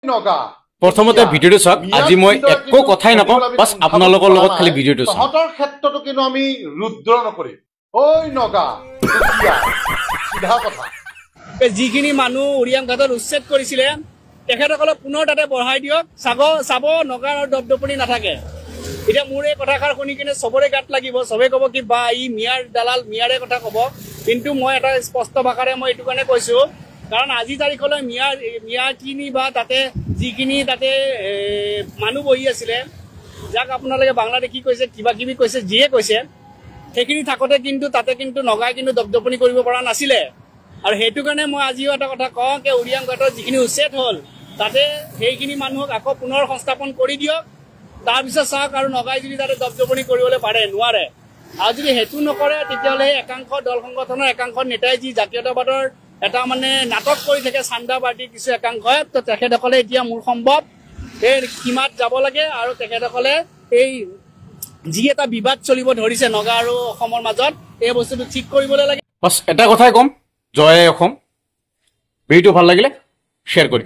নগা প্ৰথমতে ভিডিঅ'টো চাওক আজি মই একো কথাই নকওঁ বাস আপোনালোকৰ লগত খালি ভিডিঅ'টো চাওক তহঁতৰ ক্ষেত্ৰটো কিন্তু আমি ৰুদ্ৰ নকৰিম ঐ নগা সিধা কথা যিখিনি মানুহ উৰিয়াম ঘাটত উচ্ছেদ কৰিছিলে তেখেতসকলক পুনৰ তাতে বঢ়াই দিয়ক চাব নগাৰ আৰু দপদপনি নাথাকে এতিয়া মোৰ এই কথাষাৰ শুনি কিনে চবৰে গাত লাগিব চবে ক'ব কি বা ই মিয়াৰ দালাল মিয়াৰে কথা ক'ব কিন্তু মই এটা স্পষ্ট ভাষাৰে মই এইটো কাৰণে কৈছোঁ কাৰণ আজি তাৰিখলৈ মিয়াখিনি বা তাতে যিখিনি তাতে মানুহ বহি আছিলে যাক আপোনালোকে বাংলাদেশী কৈছে কিবা কিবি কৈছে যিয়ে কৈছে সেইখিনি থাকোঁতে কিন্তু তাতে কিন্তু নগাই কিন্তু দপদপনি কৰিব পৰা নাছিলে আৰু সেইটো কাৰণে মই আজিও এটা কথা কওঁ যে উৰিয়াম ঘাটৰ যিখিনি উচ্ছেদ হ'ল তাতে সেইখিনি মানুহক আকৌ পুনৰ সংস্থাপন কৰি দিয়ক তাৰপিছত চাওক আৰু নগাই যদি তাতে দপদপনি কৰিবলৈ পাৰে নোৱাৰে আৰু যদি সেইটো নকৰে তেতিয়াহ'লে সেই একাংশ দল সংগঠনৰ একাংশ নেতাই যি জাতীয়তাবাদৰ এটা মানে নাটক কৰি থাকে চান্দা পাৰ্টিৰ কিছু একাংশই তো তেখেতসকলে এতিয়া মোৰ সম্ভৱ এই সীমাত যাব লাগে আৰু তেখেতসকলে এই যি এটা বিবাদ চলিব ধৰিছে নগা আৰু অসমৰ মাজত এই বস্তুটো ঠিক কৰিবলৈ লাগে বাস এটা কথাই ক'ম জয় অসম ভিডিঅ'টো ভাল লাগিলে শ্বেয়াৰ কৰি দিব